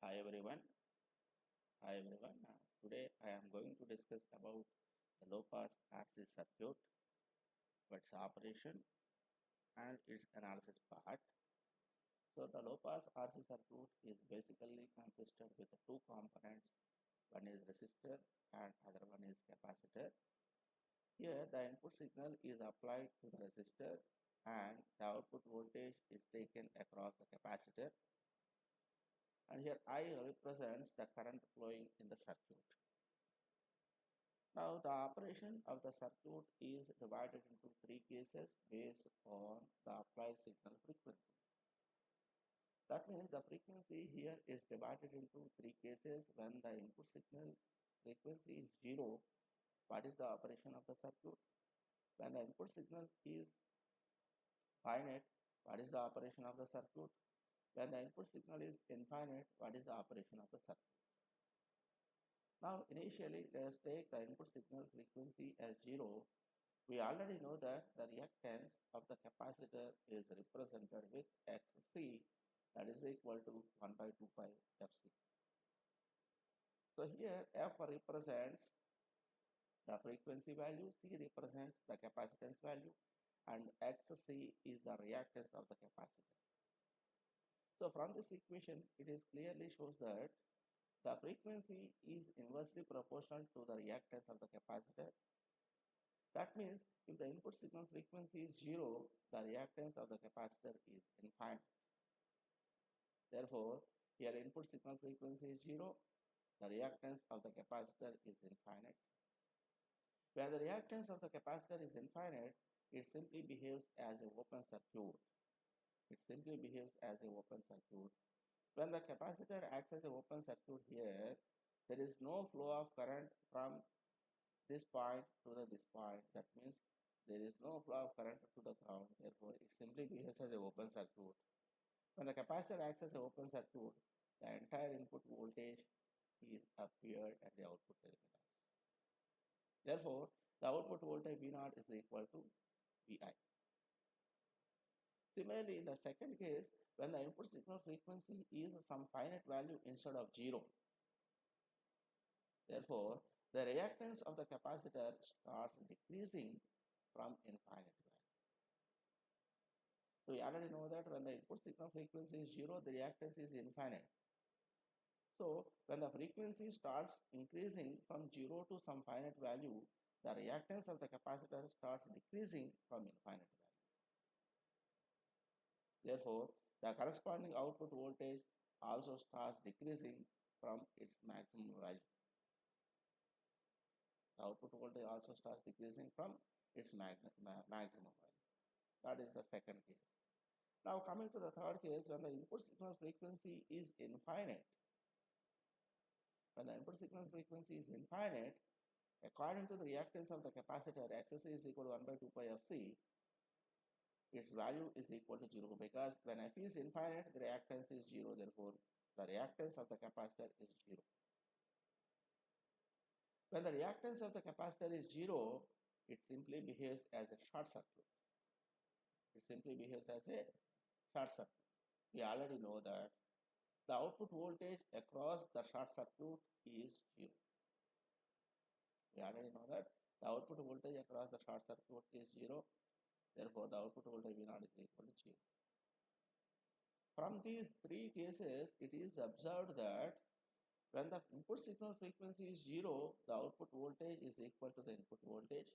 Hi everyone. Hi everyone. Today I am going to discuss about the low pass RC circuit, its operation and its analysis part. So the low pass RC circuit is basically consisted with two components. One is resistor and other one is capacitor. Here the input signal is applied to the resistor and the output voltage is taken across the capacitor. And here I represents the current flowing in the circuit. Now, the operation of the circuit is divided into three cases based on the applied signal frequency. That means the frequency here is divided into three cases. When the input signal frequency is 0, what is the operation of the circuit? When the input signal is finite, what is the operation of the circuit? When the input signal is infinite, what is the operation of the circuit? Now, initially, let us take the input signal frequency as 0. We already know that the reactance of the capacitor is represented with Xc, that is equal to 1 by 2 pi Fc. So here F represents the frequency value, C represents the capacitance value, and Xc is the reactance of the capacitor. So from this equation, it is clearly shows that the frequency is inversely proportional to the reactance of the capacitor. That means if the input signal frequency is 0, the reactance of the capacitor is infinite. Therefore, here input signal frequency is 0, the reactance of the capacitor is infinite. Where the reactance of the capacitor is infinite, it simply behaves as an open circuit. It simply behaves as an open circuit. When the capacitor acts as an open circuit here, there is no flow of current from this point to this point. That means there is no flow of current to the ground. Therefore, it simply behaves as an open circuit. When the capacitor acts as an open circuit, the entire input voltage is appeared at the output terminals. Therefore, the output voltage V0 is equal to Vi. Similarly, in the second case, when the input signal frequency is some finite value instead of 0, therefore, the reactance of the capacitor starts decreasing from infinite value. So we already know that when the input signal frequency is 0, the reactance is infinite. So when the frequency starts increasing from 0 to some finite value, the reactance of the capacitor starts decreasing from infinite value. Therefore, the corresponding output voltage also starts decreasing from its maximum value. The output voltage also starts decreasing from its maximum value. That is the second case. Now coming to the third case, when the input signal frequency is infinite, when the input signal frequency is infinite, according to the reactance of the capacitor, Xc is equal to 1 by 2 pi Fc, its value is equal to 0 because when F is infinite, the reactance is 0, therefore the reactance of the capacitor is 0. When the reactance of the capacitor is 0, it simply behaves as a short circuit. It simply behaves as a short circuit. We already know that the output voltage across the short circuit is 0. We already know that the output voltage across the short circuit is 0. Therefore, the output voltage V0 is equal to 0. From these three cases, it is observed that when the input signal frequency is 0, the output voltage is equal to the input voltage.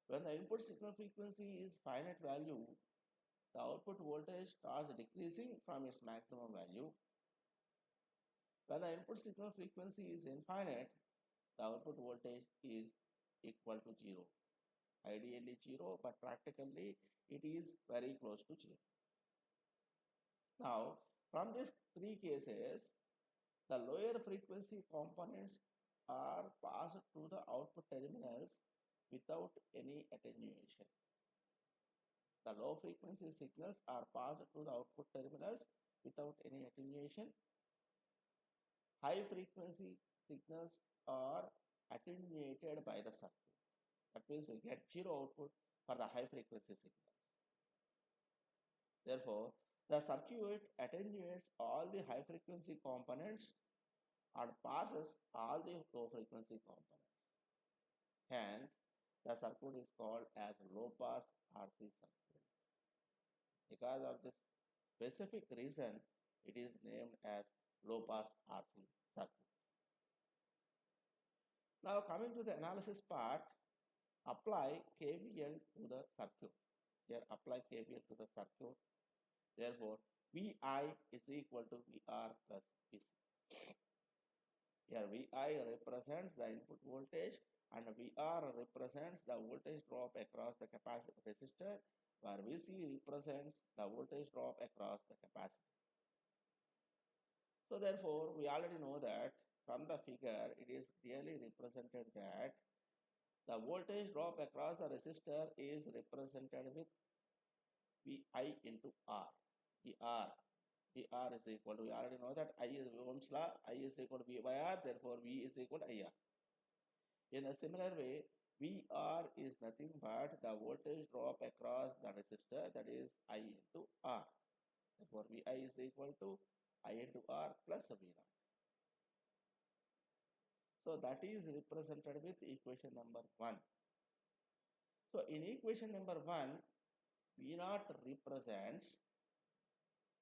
When the input signal frequency is finite value, the output voltage starts decreasing from its maximum value. When the input signal frequency is infinite, the output voltage is equal to 0. Ideally 0, but practically it is very close to 0. Now, from these three cases, the lower frequency components are passed through the output terminals without any attenuation. The low frequency signals are passed through the output terminals without any attenuation. High frequency signals are attenuated by the circuit. That means we get 0 output for the high frequency signals. Therefore, The circuit attenuates all the high frequency components and passes all the low frequency components. Hence, the circuit is called as low pass RC circuit. Because of this specific reason, it is named as low pass RC circuit. Now coming to the analysis part, apply KVL to the circuit. Here apply KVL to the circuit. Therefore, VI is equal to VR plus VC. Here VI represents the input voltage and VR represents the voltage drop across the capacitor resistor, where VC represents the voltage drop across the capacitor. So therefore, we already know that from the figure, it is clearly represented that the voltage drop across the resistor is represented with VI into R. VR is equal to, we already know that I is Ohm's law, I is equal to V by R, therefore V is equal to IR. In a similar way, VR is nothing but the voltage drop across the resistor, that is I into R. Therefore, VI is equal to I into R plus V0. So that is represented with equation number 1. So in equation number 1, V0 represents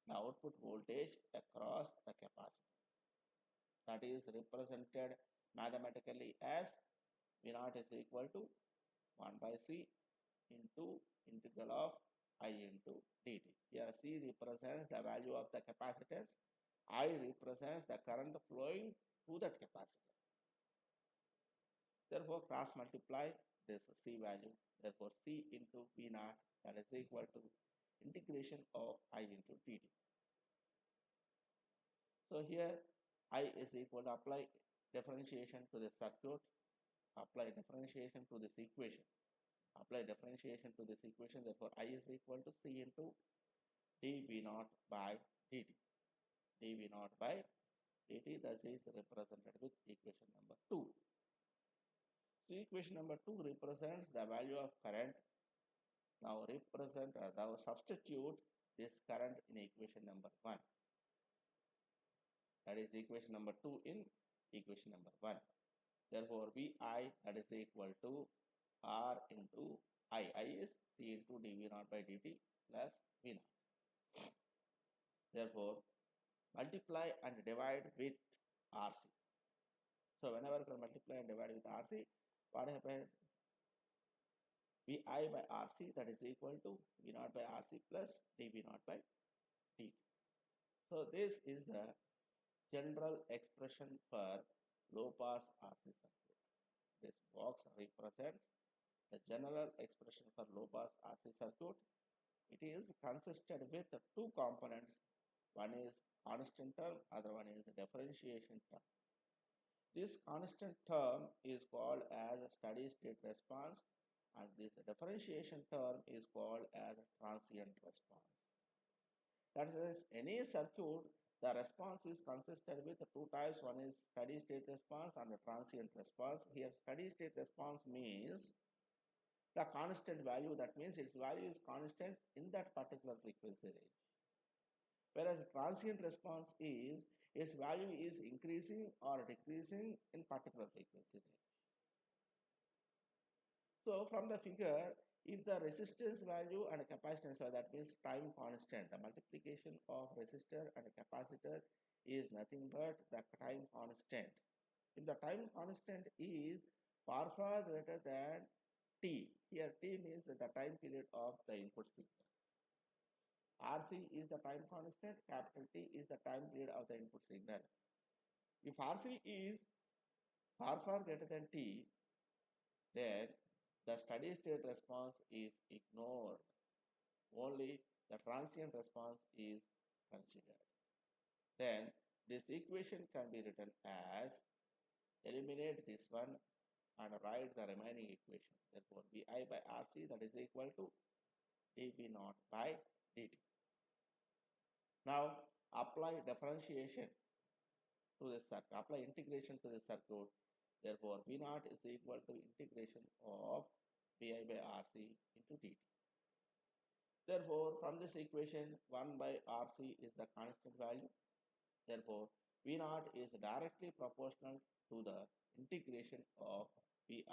the output voltage across the capacitor. That is represented mathematically as V0 is equal to 1 by C into integral of I into dt. Here C represents the value of the capacitance, I represents the current flowing through that capacitor. Therefore, cross multiply this C value. Therefore, C into V0, that is equal to integration of I into dt. So here I is equal to apply differentiation to the circuit, apply differentiation to this equation. Apply differentiation to this equation, therefore I is equal to C into dV0 by dt. dV0 by dt, that is represented with equation number 2. So equation number 2 represents the value of current. Now substitute this current in equation number 1. That is equation number 2 in equation number 1. Therefore, VI, that is equal to R into I. I is C into dV0 by dt plus V0. Therefore, multiply and divide with RC. So whenever you multiply and divide with RC, what happens? VI by RC, that is equal to V0 by RC plus dV0 by dt. So this is the general expression for low pass RC circuit. This box represents the general expression for low pass RC circuit. It is consisted with two components. One is constant term, other one is differentiation term. This constant term is called as steady state response, and this differentiation term is called as transient response. That is, any circuit, the response is consisted with two types. One is steady state response and a transient response. Here steady state response means the constant value, that means its value is constant in that particular frequency range. Whereas transient response is its value is increasing or decreasing in particular frequency range. So from the figure, if the resistance value and capacitance value, that means time constant, the multiplication of resistor and capacitor is nothing but the time constant. If the time constant is far greater than t, here t means the time period of the input signal. RC is the time constant, capital T is the time period of the input signal. If RC is far greater than t, then the steady state response is ignored. Only the transient response is considered. Then this equation can be written as, eliminate this one and write the remaining equation. Therefore, VI by RC, that is equal to dV0 by dt. Now apply differentiation to this circuit, apply integration to this circuit. Therefore, V0 is equal to integration of VI by RC into dt. Therefore, from this equation, 1 by RC is the constant value. Therefore, V naught is directly proportional to the integration of Vi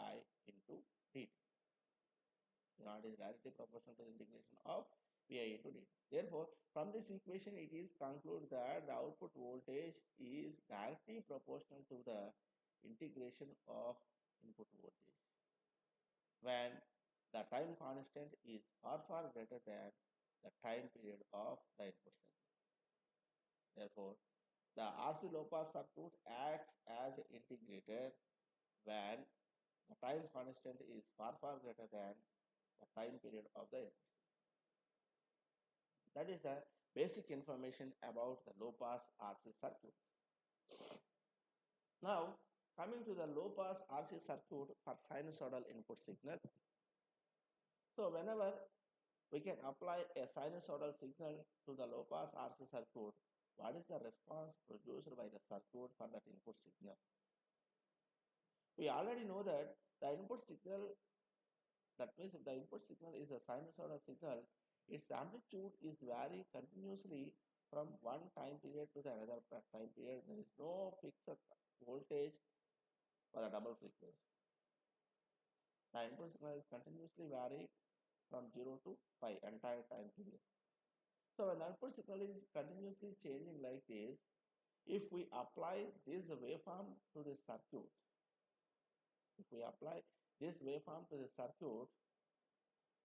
into dt. V naught is directly proportional to the integration of Vi into dt. Therefore, from this equation, it is concluded that the output voltage is directly proportional to the integration of input voltage when the time constant is far greater than the time period of the input signal. Therefore, the RC low pass circuit acts as an integrator when the time constant is far greater than the time period of the input. That is the basic information about the low pass RC circuit. Now, coming to the low pass RC circuit for sinusoidal input signal. So, whenever we can apply a sinusoidal signal to the low pass RC circuit, what is the response produced by the circuit for that input signal? We already know that the input signal, that means if the input signal is a sinusoidal signal, its amplitude is varying continuously from one time period to the another time period. There is no fixed voltage for the double frequency. The input signal is continuously varying from 0 to pi entire time period. So when the output signal is continuously changing like this, if we apply this waveform to the circuit,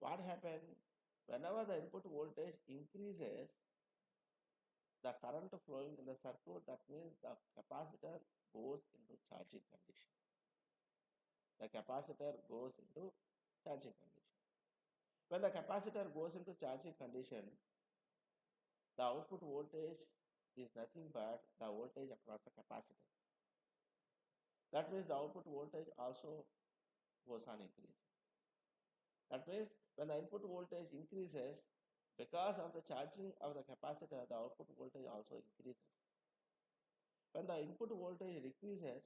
what happens? Whenever the input voltage increases, the current flowing in the circuit, that means the capacitor goes into charging condition. The capacitor goes into charging condition. When the capacitor goes into charging condition, the output voltage is nothing but the voltage across the capacitor. That means the output voltage also goes on increasing. That means when the input voltage increases, because of the charging of the capacitor, the output voltage also increases. When the input voltage decreases,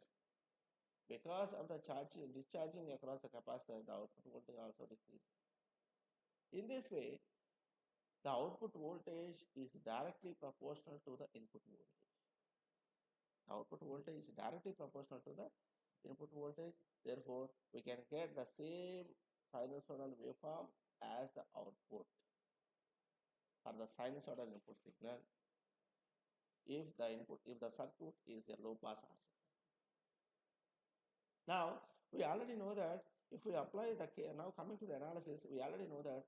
because of the charging, discharging across the capacitor, the output voltage also decreases. In this way, the output voltage is directly proportional to the input voltage. The output voltage is directly proportional to the input voltage. Therefore, we can get the same sinusoidal waveform as the output for the sinusoidal input signal if the circuit is a low pass RC. Now we already know that if we apply the now coming to the analysis, we already know that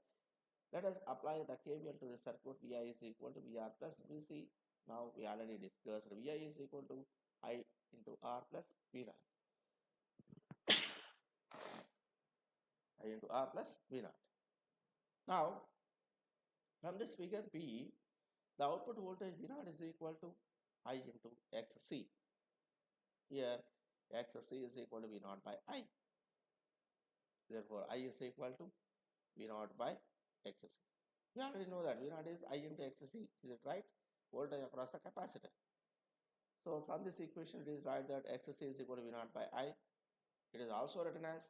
let us apply the KVL to the circuit. Vi is equal to VR plus Vc. Now we already discussed Vi is equal to I into R plus V naught. I into R plus V naught. Now from this figure B, the output voltage V naught is equal to I into Xc. Here Xc is equal to V naught by I. Therefore I is equal to V naught by Xc. We already know that V naught is I into Xc. Is it right? Voltage across the capacitor. So from this equation, it is right that Xc is equal to V naught by I. It is also written as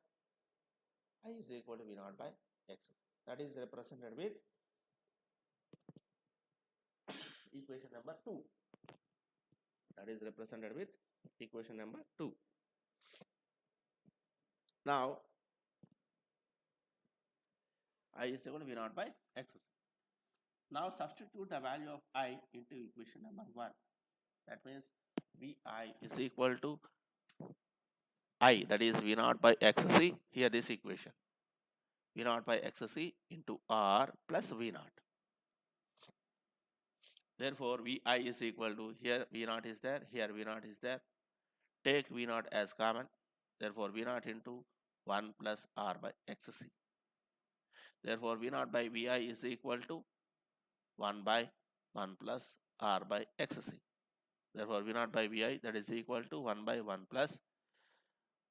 I is equal to V naught by Xc. That is represented with equation number 2. That is represented with equation number 2. Now, I is equal to V naught by Xc. Now substitute the value of I into equation number 1. That means Vi is equal to I, that is V naught by Xc. Here this equation. V naught by Xc into R plus V naught. Therefore, Vi is equal to, here V naught is there, here V naught is there. Take V naught as common. Therefore, V naught into 1 plus R by Xc. Therefore, V naught by Vi is equal to 1 by 1 plus R by Xc. Therefore, V naught by Vi, that is equal to 1 by 1 plus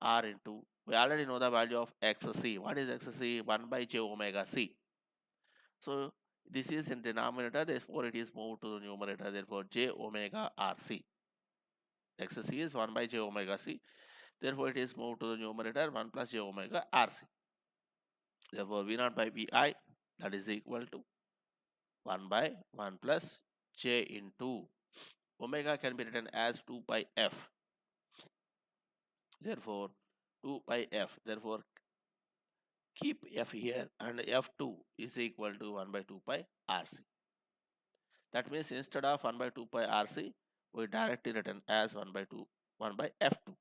R into, we already know the value of Xc. What is Xc? 1 by j omega c. So this is in denominator, therefore it is moved to the numerator, therefore j omega rc. Xc is 1 by j omega c, therefore it is moved to the numerator 1 plus j omega rc. Therefore V naught by Vi, that is equal to 1 by 1 plus j into omega can be written as 2 pi f. Therefore, 2 pi f. Therefore, keep f here and f2 is equal to 1 by 2 pi rc. That means instead of 1 by 2 pi rc, we directly written as 1 by 2 1 by f2.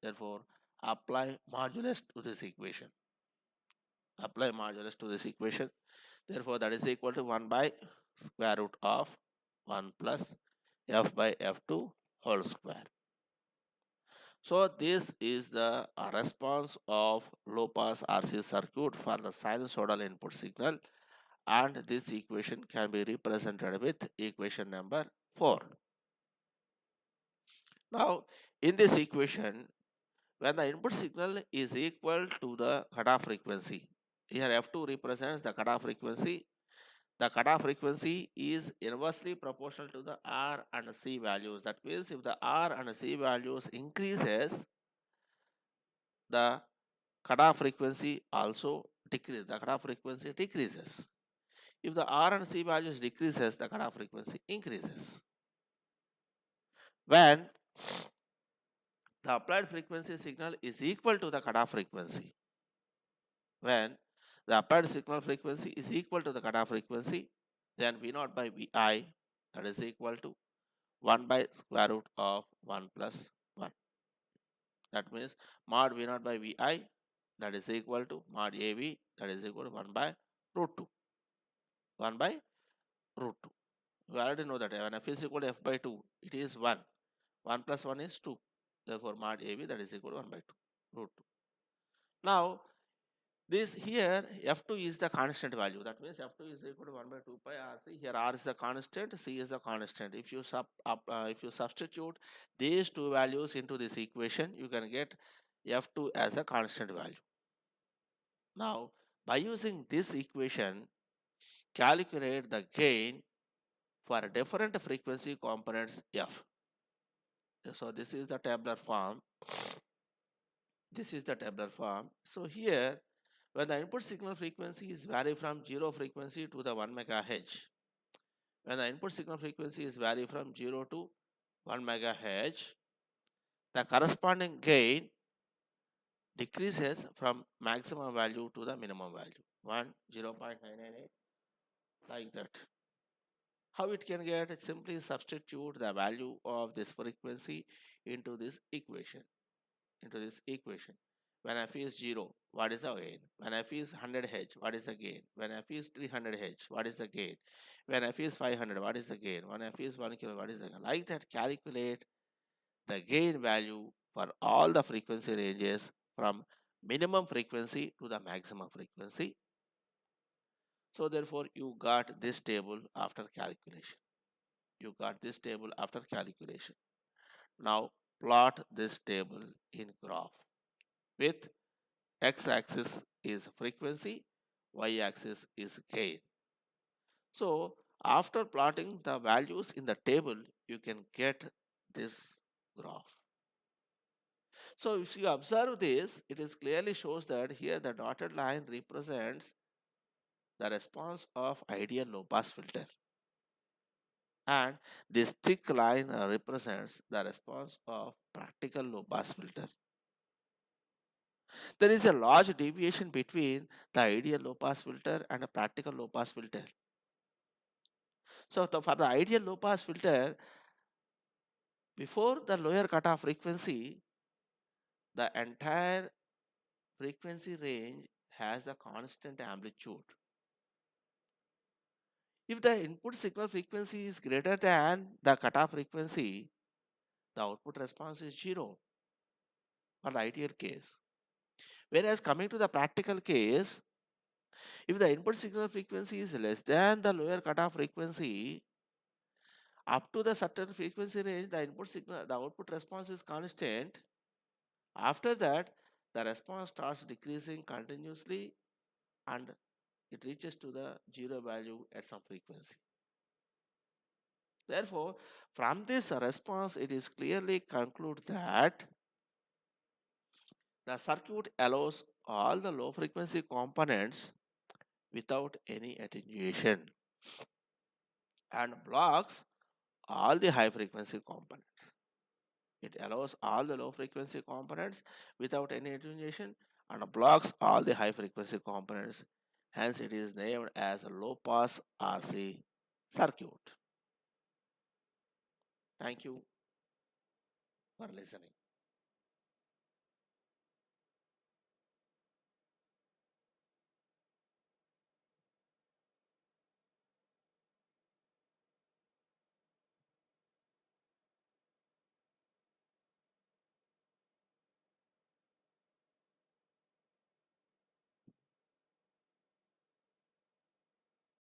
Therefore, apply modulus to this equation. Apply modulus to this equation. Therefore, that is equal to 1 by square root of 1 plus f by f2 whole square. So this is the response of low pass RC circuit for the sinusoidal input signal, and this equation can be represented with equation number 4. Now in this equation, when the input signal is equal to the cutoff frequency, here f2 represents the cutoff frequency. The cutoff frequency is inversely proportional to the R and C values. That means if the R and C values increases, the cutoff frequency also decreases. The cutoff frequency decreases. If the R and C values decreases, the cutoff frequency increases. When the applied frequency signal is equal to the cutoff frequency, when the applied signal frequency is equal to the cutoff frequency, then V naught by Vi, that is equal to 1 by square root of 1 plus 1. That means mod V naught by Vi, that is equal to mod Av, that is equal to 1 by root 2. 1 by root 2. We already know that when f is equal to f by 2, it is 1. 1 plus 1 is 2. Therefore, mod Av, that is equal to 1 by 2, root 2. Now, this here f2 is the constant value. That means f2 is equal to 1 by 2 pi rc. Here r is the constant, c is the constant. If you substitute these two values into this equation, you can get f2 as a constant value. Now, by using this equation, calculate the gain for different frequency components f. So this is the tabular form. This is the tabular form. So here, when the input signal frequency is vary from 0 frequency to the 1 megahertz, when the input signal frequency is vary from 0 to 1 megahertz, the corresponding gain decreases from maximum value to the minimum value, 0.998, like that. How it can get? Simply substitute the value of this frequency into this equation. When f is 0, what is the gain? When f is 100 Hz, what is the gain? When f is 300 Hz, what is the gain? When f is 500, what is the gain? When f is 1 kilo, what is the gain? Like that, calculate the gain value for all the frequency ranges from minimum frequency to the maximum frequency. So therefore, you got this table after calculation. Now plot this table in graph with x-axis is frequency, y-axis is gain. So after plotting the values in the table, you can get this graph. So if you observe this, it is clearly shows that here the dotted line represents the response of ideal low pass filter, and this thick line represents the response of practical low pass filter. There is a large deviation between the ideal low pass filter and a practical low pass filter. So for the ideal low pass filter, before the lower cutoff frequency, the entire frequency range has the constant amplitude. If the input signal frequency is greater than the cutoff frequency, the output response is 0 for the ideal case. Whereas coming to the practical case, if the input signal frequency is less than the lower cutoff frequency, up to the certain frequency range, the output response is constant. After that, the response starts decreasing continuously and it reaches to the 0 value at some frequency. Therefore, from this response, it is clearly concluded that the circuit allows all the low frequency components without any attenuation. and blocks all the high frequency components. It allows all the low frequency components without any attenuation and blocks all the high frequency components. Hence, it is named as a low pass RC circuit. Thank you for listening.